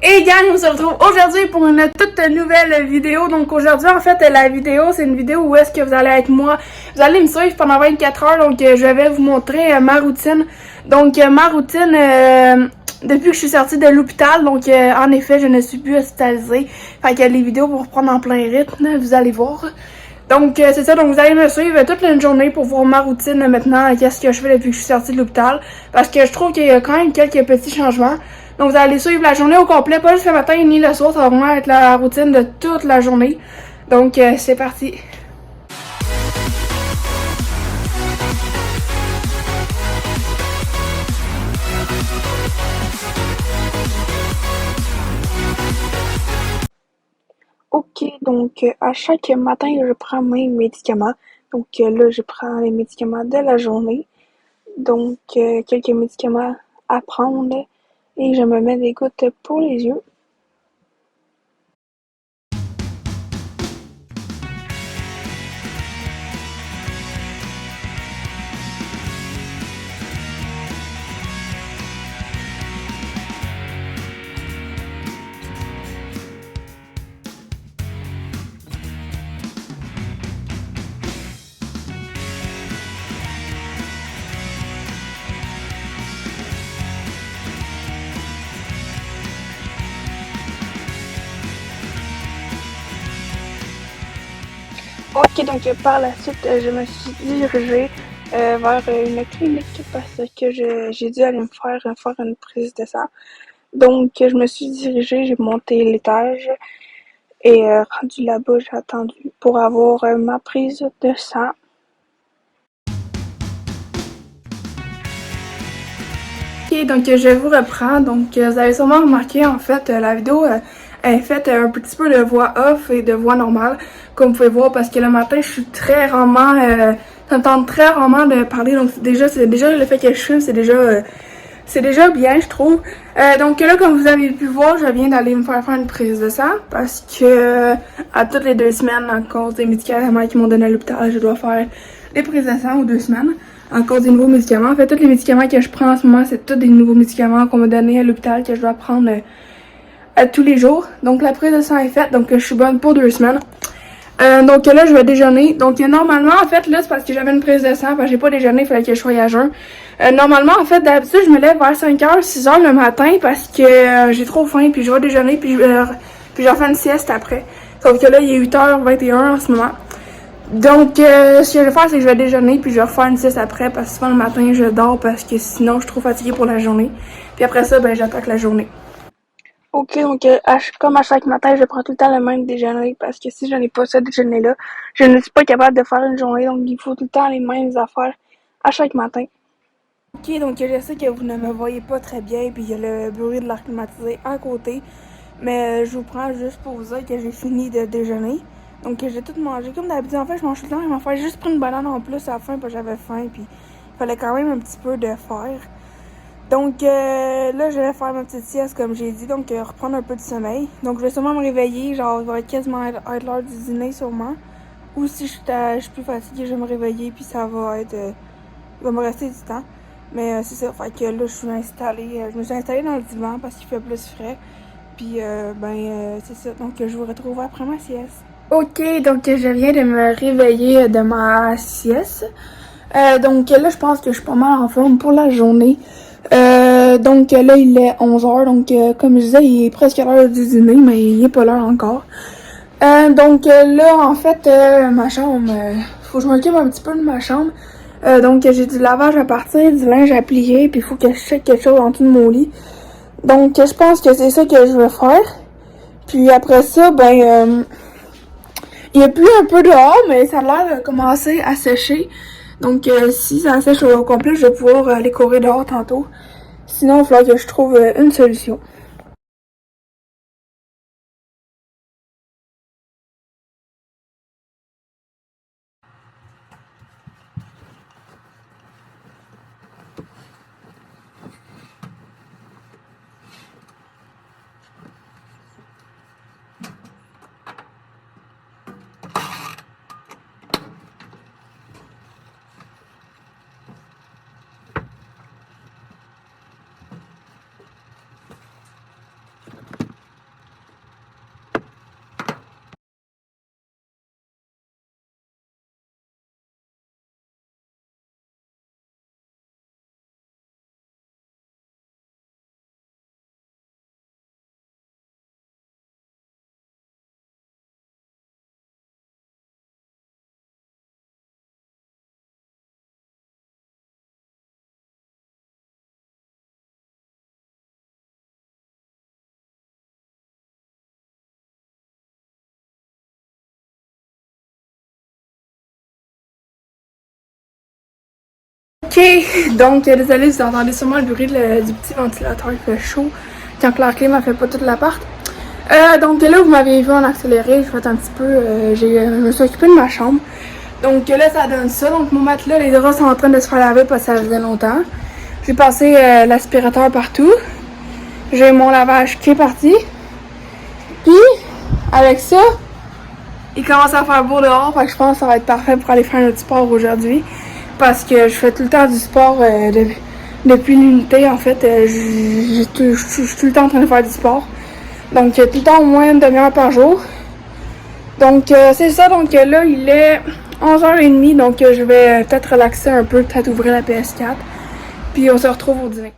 Et gang, on se retrouve aujourd'hui pour une toute nouvelle vidéo. Donc aujourd'hui, en fait, la vidéo, c'est une vidéo où est-ce que vous allez être moi. Vous allez me suivre pendant 24 heures, donc je vais vous montrer ma routine. Donc ma routine, depuis que je suis sortie de l'hôpital, donc en effet, je ne suis plus hospitalisée. Fait que les vidéos vont reprendre en plein rythme, vous allez voir. Donc c'est ça, donc vous allez me suivre toute la journée pour voir ma routine maintenant, qu'est-ce que je fais depuis que je suis sortie de l'hôpital. Parce que je trouve qu'il y a quand même quelques petits changements. Donc vous allez suivre la journée au complet, pas juste le matin ni le soir, ça va vraiment être la routine de toute la journée. Donc c'est parti. Ok, donc à chaque matin, je prends mes médicaments. Donc là, je prends les médicaments de la journée. Donc quelques médicaments à prendre et je me mets des gouttes pour les yeux. Ok, donc par la suite, je me suis dirigée vers une clinique parce que j'ai dû aller me faire une prise de sang. Donc, je me suis dirigée, j'ai monté l'étage et rendu là-bas, j'ai attendu pour avoir ma prise de sang. Ok, donc je vous reprends. Donc, vous avez sûrement remarqué, en fait, la vidéo est faite un petit peu de voix off et de voix normale, comme vous pouvez voir, parce que le matin, je suis très rarement, j'entends très rarement de parler. Donc, c'est déjà le fait que je fume, c'est déjà bien, je trouve. Donc là, comme vous avez pu voir, je viens d'aller me faire une prise de sang parce que à toutes les 2 semaines, à cause des médicaments qu'ils m'ont donné à l'hôpital, je dois faire des prises de sang aux 2 semaines à cause des nouveaux médicaments. En fait, tous les médicaments que je prends en ce moment, c'est tous des nouveaux médicaments qu'on m'a donnés à l'hôpital que je dois prendre à tous les jours. Donc la prise de sang est faite, donc je suis bonne pour 2 semaines. Donc là, je vais déjeuner. Donc normalement, en fait, là, c'est parce que j'avais une prise de sang, parce que j'ai pas déjeuné, il fallait que je sois à jeun. Normalement, en fait, d'habitude, je me lève vers 5h, 6h le matin parce que j'ai trop faim, puis je vais déjeuner, puis je refais une sieste après. Sauf que là, il est 8h21 en ce moment. Donc, ce que je vais faire, c'est que je vais déjeuner, puis je vais refaire une sieste après, parce que souvent le matin, je dors parce que sinon, je suis trop fatiguée pour la journée. Puis après ça, ben, j'attaque la journée. Ok, donc comme à chaque matin, je prends tout le temps le même déjeuner parce que si je n'ai pas ce déjeuner-là, je ne suis pas capable de faire une journée, donc il faut tout le temps les mêmes affaires à chaque matin. Ok, donc je sais que vous ne me voyez pas très bien, puis il y a le bruit de l'air climatisé à côté, mais je vous prends juste pour vous dire que j'ai fini de déjeuner. Donc j'ai tout mangé comme d'habitude. En fait, je mange tout le temps la même affaire. J'ai juste pris une banane en plus à la fin parce que j'avais faim, puis il fallait quand même un petit peu de fer. Donc là, je vais faire ma petite sieste comme j'ai dit, donc reprendre un peu de sommeil. Donc je vais sûrement me réveiller, genre il va quasiment être l'heure du dîner sûrement. Ou si je suis plus fatiguée, je vais me réveiller puis ça va être, il va me rester du temps. Mais c'est ça, fait que là je me suis installée dans le divan parce qu'il fait plus frais. Puis c'est ça, donc je vous retrouve après ma sieste. Ok, donc je viens de me réveiller de ma sieste. Donc là, je pense que je suis pas mal en forme pour la journée. Donc là, il est 11h. Donc, comme je disais, il est presque l'heure du dîner, mais il est pas l'heure encore. Donc là, en fait, ma chambre, faut que je m'occupe un petit peu de ma chambre. Donc j'ai du lavage à partir, du linge à plier, puis il faut que je check quelque chose en dessous de mon lit. Donc je pense que c'est ça que je vais faire. Puis après ça, il y a plus un peu dehors, mais ça a l'air de commencer à sécher. Donc si ça sèche au complet, je vais pouvoir aller courir dehors tantôt. Sinon, il va falloir que je trouve une solution. Ok, donc désolé, vous entendez sûrement le bruit du petit ventilateur qui fait chaud quand la clim a fait pas toute l'appart. Donc là, vous m'avez vu en accéléré, j'ai fait un petit peu, je me suis occupée de ma chambre. Donc là, ça donne ça. Donc mon matelas, les draps sont en train de se faire laver parce que ça faisait longtemps. J'ai passé l'aspirateur partout. J'ai mon lavage qui est parti. Puis, avec ça, il commence à faire beau dehors, fait que je pense que ça va être parfait pour aller faire un autre sport aujourd'hui. Parce que je fais tout le temps du sport depuis l'unité, en fait. Je suis tout le temps en train de faire du sport. Donc, tout le temps au moins une demi-heure par jour. Donc, c'est ça. Donc, là, il est 11h30. Donc, je vais peut-être relaxer un peu, peut-être ouvrir la PS4. Puis, on se retrouve au dîner.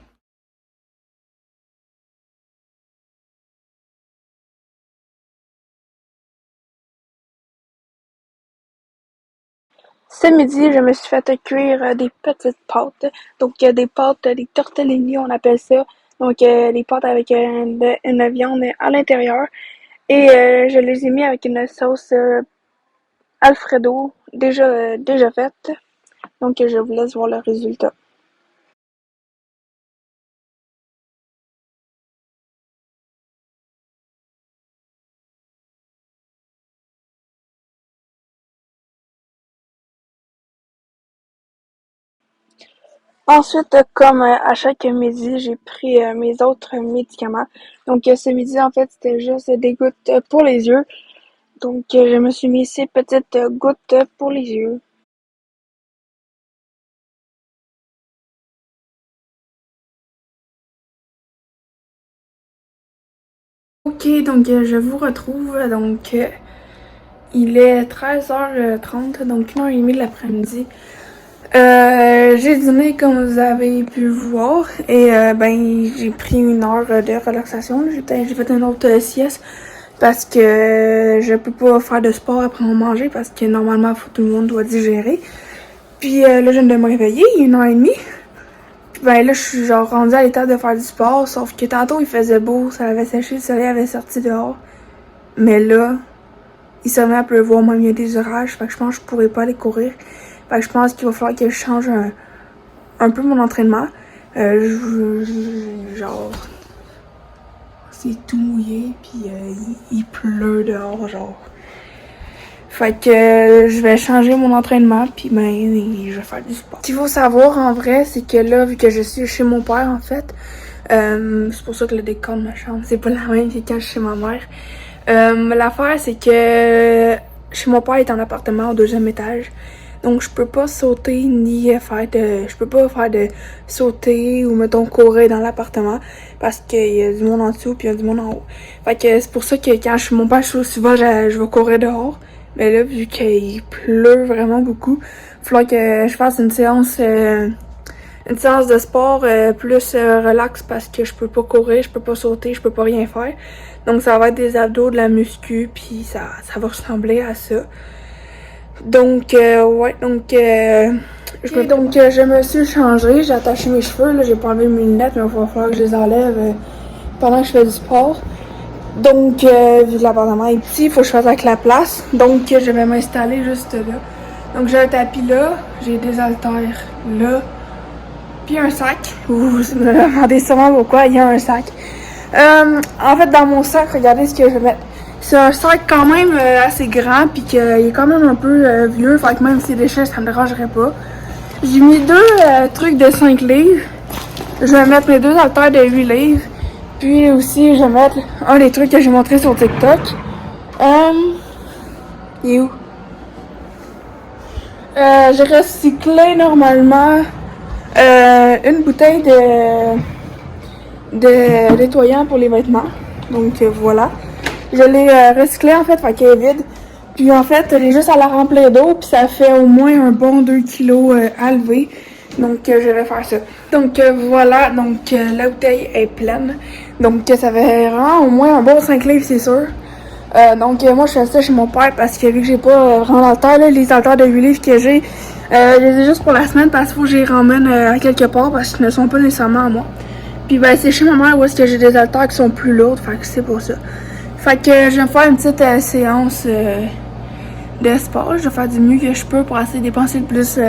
Ce midi, je me suis fait cuire des petites pâtes. Donc, des pâtes, des tortellini, on appelle ça. Donc, des pâtes avec une viande à l'intérieur. Et je les ai mis avec une sauce Alfredo déjà faite. Donc, je vous laisse voir le résultat. Ensuite, comme à chaque midi, j'ai pris mes autres médicaments. Donc, ce midi, en fait, c'était juste des gouttes pour les yeux. Donc, je me suis mis ces petites gouttes pour les yeux. Ok, donc je vous retrouve. Donc, il est 13h30, donc 1h30 de l'après-midi. J'ai dîné comme vous avez pu voir et ben j'ai pris une heure de relaxation. J'ai fait une autre sieste parce que je peux pas faire de sport après manger parce que normalement tout le monde doit digérer. Puis là je viens de me réveiller, il est 1h30. Puis ben là je suis genre rendue à l'état de faire du sport, sauf que tantôt il faisait beau, ça avait séché, le soleil avait sorti dehors. Mais là, il se met à pleuvoir, même il y a des orages, fait que je pense que je pourrais pas aller courir. Fait que je pense qu'il va falloir que je change un peu mon entraînement. Genre, c'est tout mouillé, puis il pleut dehors, genre. Fait que je vais changer mon entraînement, puis ben, je vais faire du sport. Ce qu'il faut savoir, en vrai, c'est que là, vu que je suis chez mon père, en fait, c'est pour ça que le décor de ma chambre, c'est pas la même que quand je suis chez ma mère. L'affaire, c'est que chez mon père, il est en appartement au 2e étage. Donc, je peux pas sauter ni faire je peux pas faire de sauter ou, mettons, courir dans l'appartement parce qu'il y a du monde en dessous puis il y a du monde en haut. Fait que c'est pour ça que quand je suis mon père, souvent, je vais courir dehors. Mais là, vu qu'il pleut vraiment beaucoup, il va falloir que je fasse une séance de sport plus relax parce que je peux pas courir, je peux pas sauter, je peux pas rien faire. Donc, ça va être des abdos, de la muscu, puis ça va ressembler à ça. Donc, ouais, donc, je me suis changée, j'ai attaché mes cheveux, là, j'ai pas enlevé mes lunettes, mais il va falloir que je les enlève pendant que je fais du sport. Donc, vu que l'appartement est petit, il faut que je fasse avec la place. Donc, je vais m'installer juste là. Donc, j'ai un tapis là, j'ai des haltères là, puis un sac. Vous me demandez sûrement pourquoi il y a un sac. En fait, dans mon sac, regardez ce que je vais mettre. C'est un sac quand même assez grand, puis qu'il est quand même un peu vieux, fait que même s'il déchire, ça me dérangerait pas. J'ai mis deux trucs de 5 livres. Je vais mettre mes deux haltères de 8 livres. Puis aussi, je vais mettre un des trucs que j'ai montré sur TikTok. Il est où? J'ai recyclé normalement une bouteille de nettoyant pour les vêtements. Donc voilà. Je l'ai recyclé en fait qu'elle est vide. Puis en fait, elle est juste à la remplir d'eau, puis ça fait au moins un bon 2 kilos à lever. Donc je vais faire ça. Donc voilà, donc la bouteille est pleine. Donc ça fait vraiment au moins un bon 5 livres, c'est sûr. Donc moi je fais ça chez mon père parce que vu que j'ai pas vraiment d'haltères, les haltères de 8 livres que j'ai, je les ai juste pour la semaine parce qu'il faut que je les ramène à quelque part parce qu'ils ne sont pas nécessairement à moi. Puis ben c'est chez ma mère où est-ce que j'ai des haltères qui sont plus lourdes, fait que c'est pour ça. Fait que je vais faire une petite séance de sport. Je vais faire du mieux que je peux pour essayer de dépenser le plus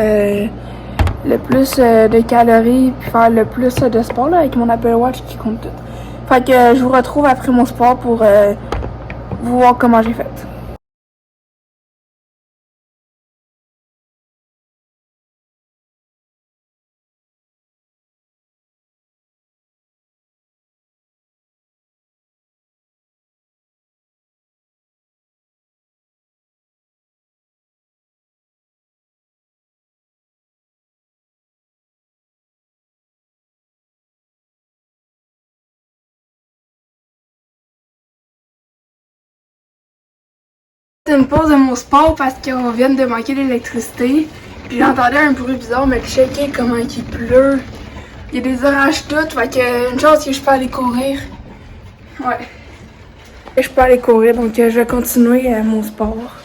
le plus de calories, puis faire le plus de sport là, avec mon Apple Watch qui compte tout. Fait que je vous retrouve après mon sport pour vous voir comment j'ai fait. C'est une pause de mon sport parce qu'on vient de manquer d'électricité. Puis j'entendais un bruit bizarre, mais checker comment il pleut. Il y a des orages toutes, fait que une chance que je peux aller courir. Ouais. Je peux aller courir, donc je vais continuer mon sport.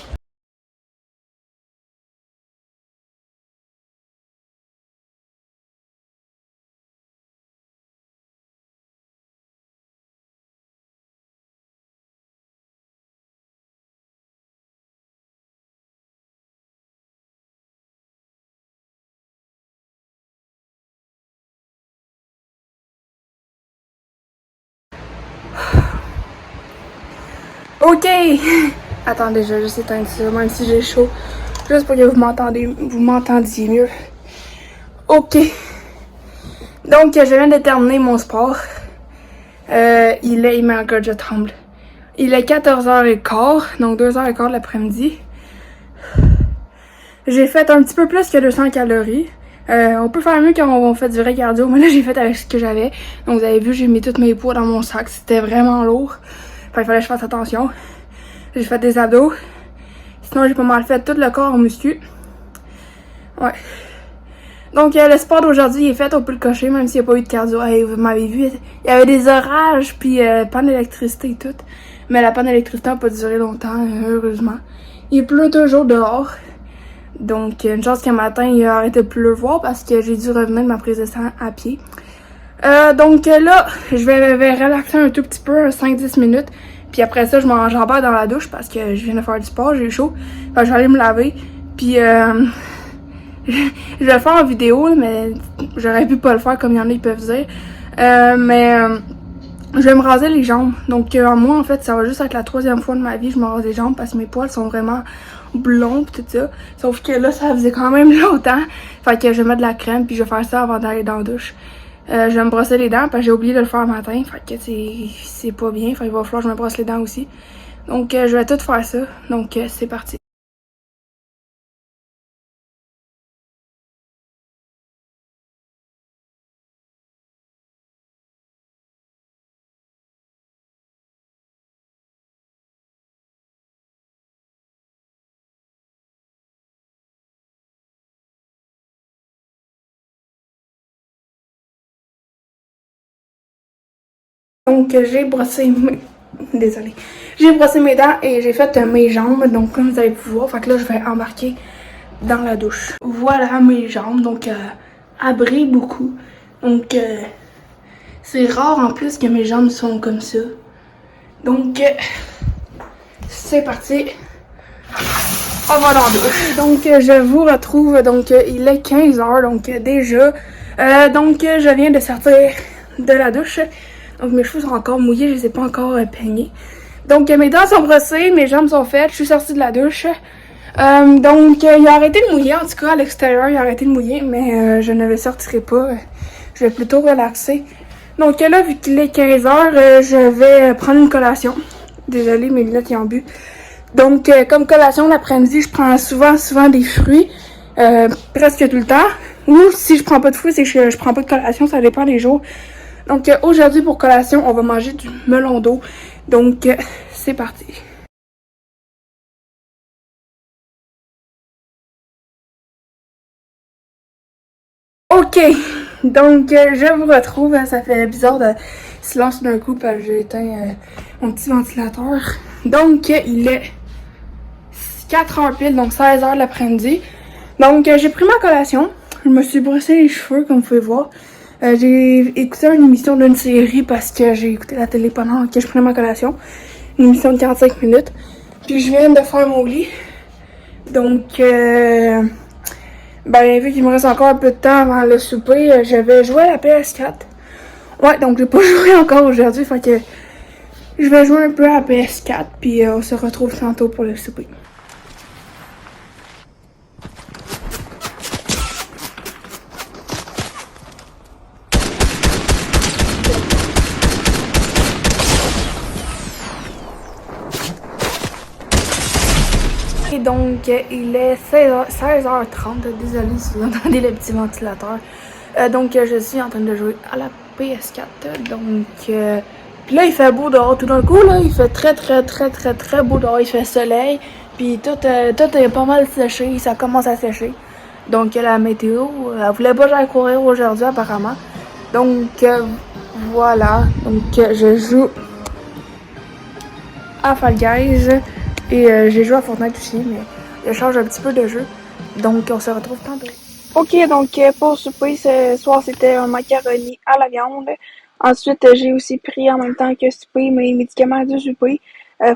Ok! Attendez, je vais juste éteindre ça, même si j'ai chaud. Juste pour que vous m'entendiez mieux. Ok. Donc, je viens de terminer mon sport. Il my god, je tremble. Il est 14h15, donc 2h15 l'après-midi. J'ai fait un petit peu plus que 200 calories. On peut faire mieux quand on fait du vrai cardio, mais là j'ai fait avec ce que j'avais. Donc vous avez vu, j'ai mis tous mes poids dans mon sac, c'était vraiment lourd. Enfin, il fallait que je fasse attention. J'ai fait des abdos. Sinon j'ai pas mal fait tout le corps en muscu. Ouais. Donc le sport d'aujourd'hui est fait, on peut le cocher même s'il n'y a pas eu de cardio. Hey, vous m'avez vu, il y avait des orages puis panne d'électricité et tout. Mais la panne d'électricité n'a pas duré longtemps, heureusement. Il pleut toujours dehors. Donc, une chance qu'un matin, il a arrêté de pleuvoir parce que j'ai dû revenir de ma prise de sang à pied. Donc là, je vais relaxer un tout petit peu, 5-10 minutes. Puis après ça, j'embarque dans la douche parce que je viens de faire du sport, j'ai chaud. Enfin, je vais aller me laver. Puis, je vais le faire en vidéo, mais j'aurais pu pas le faire comme il y en a, ils peuvent dire. Je vais me raser les jambes. Donc, moi, en fait, ça va juste être la 3e fois de ma vie que je me rase les jambes parce que mes poils sont vraiment blonds pis tout ça. Sauf que là, ça faisait quand même longtemps. Fait que je vais mettre de la crème puis je vais faire ça avant d'aller dans la douche. Je vais me brosser les dents parce que j'ai oublié de le faire le matin. Fait que c'est pas bien. Fait qu'il va falloir que je me brosse les dents aussi. Donc, je vais tout faire ça. Donc, c'est parti. Donc, j'ai brossé mes... Désolée. J'ai brossé mes dents et j'ai fait mes jambes. Donc, comme vous avez pu voir, fait que là, je vais embarquer dans la douche. Voilà mes jambes. Donc, elles brillent beaucoup. Donc, c'est rare en plus que mes jambes sont comme ça. Donc, c'est parti. On va dans la douche. Donc, je vous retrouve. Donc, il est 15h. Donc, déjà. Donc, je viens de sortir de la douche. Donc mes cheveux sont encore mouillés, je les ai pas encore peignés. Donc mes dents sont brossées, mes jambes sont faites, je suis sortie de la douche. Donc il a arrêté de mouiller, en tout cas à l'extérieur il a arrêté de mouiller, mais je ne le sortirai pas. Je vais plutôt relaxer. Donc là, vu qu'il est 15h, je vais prendre une collation. Désolée, mes lunettes y ont bu. Donc comme collation l'après-midi, je prends souvent des fruits. Presque tout le temps. Ou si je prends pas de fruits, c'est que je prends pas de collation, ça dépend des jours. Donc aujourd'hui pour collation, on va manger du melon d'eau. Donc c'est parti. Ok, donc je vous retrouve. Ça fait bizarre de silence d'un coup parce que j'ai éteint mon petit ventilateur. Donc il est 4h pile, donc 16h l'après-midi. Donc j'ai pris ma collation. Je me suis brossé les cheveux comme vous pouvez voir. J'ai écouté une émission d'une série parce que j'ai écouté la télé pendant que je prenais ma collation. Une émission de 45 minutes. Puis je viens de faire mon lit. Donc, Ben, vu qu'il me reste encore un peu de temps avant le souper, je vais jouer à la PS4. Ouais, donc j'ai pas joué encore aujourd'hui, fait que je vais jouer un peu à la PS4, puis on se retrouve tantôt pour le souper. Et donc, il est 16h30, désolé si vous entendez le petit ventilateur. Donc, je suis en train de jouer à la PS4, donc... Puis là, il fait beau dehors tout d'un coup, là, il fait très beau dehors, il fait soleil, puis tout est pas mal séché, ça commence à sécher. Donc, la météo, elle voulait pas que j'aille courir aujourd'hui, apparemment. Donc, voilà, donc je joue à Fall Guys, et j'ai joué à Fortnite aussi, mais je change un petit peu de jeu, donc on se retrouve tantôt. Ok, donc pour le souper, ce soir, c'était un macaroni à la viande. Ensuite, j'ai aussi pris en même temps que souper mes médicaments du souper.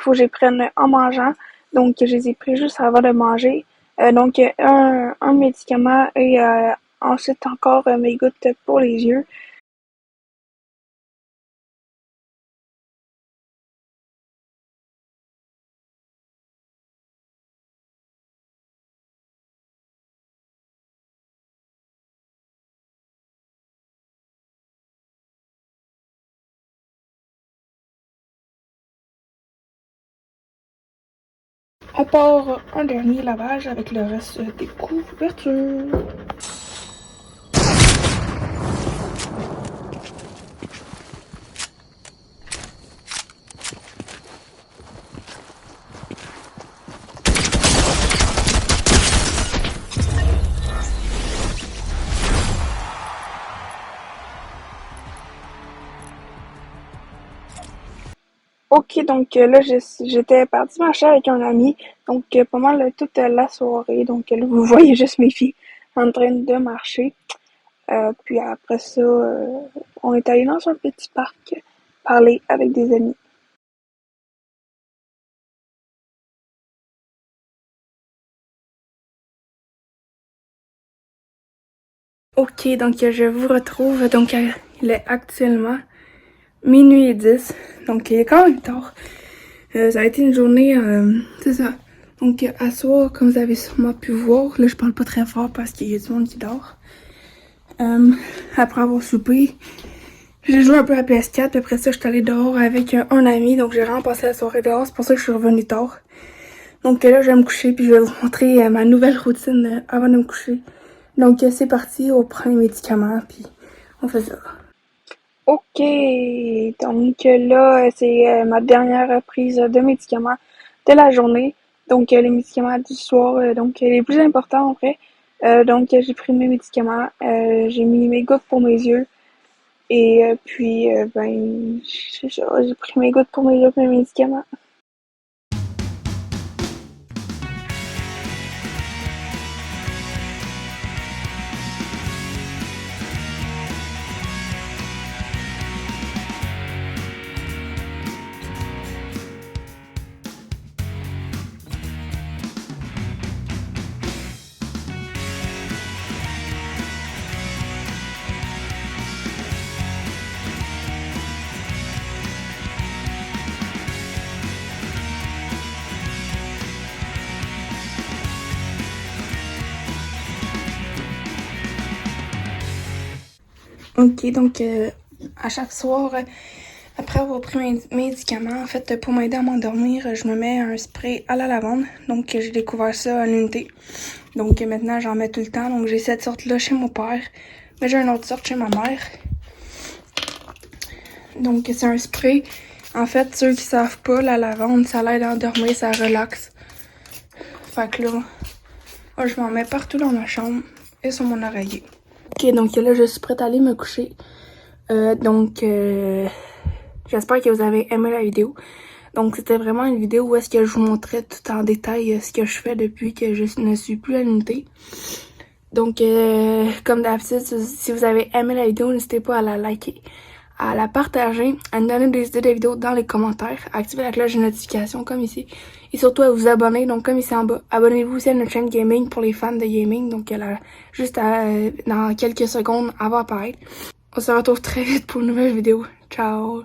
Faut que je les prenne en mangeant. Donc, je les ai pris juste avant de manger. Donc, un médicament et ensuite encore mes gouttes pour les yeux. On part un dernier lavage avec le reste des couvertures. Ok, donc là, j'étais partie marcher avec un ami, donc pas mal toute la soirée. Donc là, vous voyez juste mes filles en train de marcher. Puis après ça, on est allé dans un petit parc parler avec des amis. Ok, donc je vous retrouve. Donc il est actuellement minuit et 10. Donc il est quand même tard. Ça a été une journée, c'est ça. Donc à soir, comme vous avez sûrement pu voir, là je parle pas très fort parce qu'il y a du monde qui dort. Après avoir soupé, j'ai joué un peu à PS4, puis après ça je suis allée dehors avec un ami, donc j'ai vraiment passé la soirée dehors, c'est pour ça que je suis revenue tard. Donc là je vais me coucher, puis je vais vous montrer ma nouvelle routine avant de me coucher. Donc c'est parti, on prend les médicaments, puis on fait ça. Ok, donc là, c'est ma dernière prise de médicaments de la journée. Donc les médicaments du soir, donc les plus importants en vrai. Donc j'ai pris mes médicaments, j'ai mis mes gouttes pour mes yeux. Et puis, ben, c'est ça, j'ai pris mes gouttes pour mes yeux et mes médicaments. Ok, donc à chaque soir, après avoir pris mes médicaments, en fait, pour m'aider à m'endormir, je me mets un spray à la lavande. Donc j'ai découvert ça à l'unité. Donc maintenant, j'en mets tout le temps. Donc j'ai cette sorte-là chez mon père, mais j'ai une autre sorte chez ma mère. Donc c'est un spray. En fait, ceux qui savent pas, la lavande, ça l'aide à endormir, ça relaxe. Fait que là, moi, je m'en mets partout dans ma chambre et sur mon oreiller. Ok, donc là, je suis prête à aller me coucher. J'espère que vous avez aimé la vidéo. Donc, c'était vraiment une vidéo où est-ce que je vous montrais tout en détail ce que je fais depuis que je ne suis plus à l'unité. Donc, comme d'habitude, si vous avez aimé la vidéo, n'hésitez pas à la liker, à la partager, à nous donner des idées de vidéos dans les commentaires, à activer la cloche de notification comme ici, et surtout à vous abonner, donc comme ici en bas. Abonnez-vous aussi à notre chaîne gaming pour les fans de gaming, donc dans quelques secondes, elle va apparaître. On se retrouve très vite pour une nouvelle vidéo. Ciao!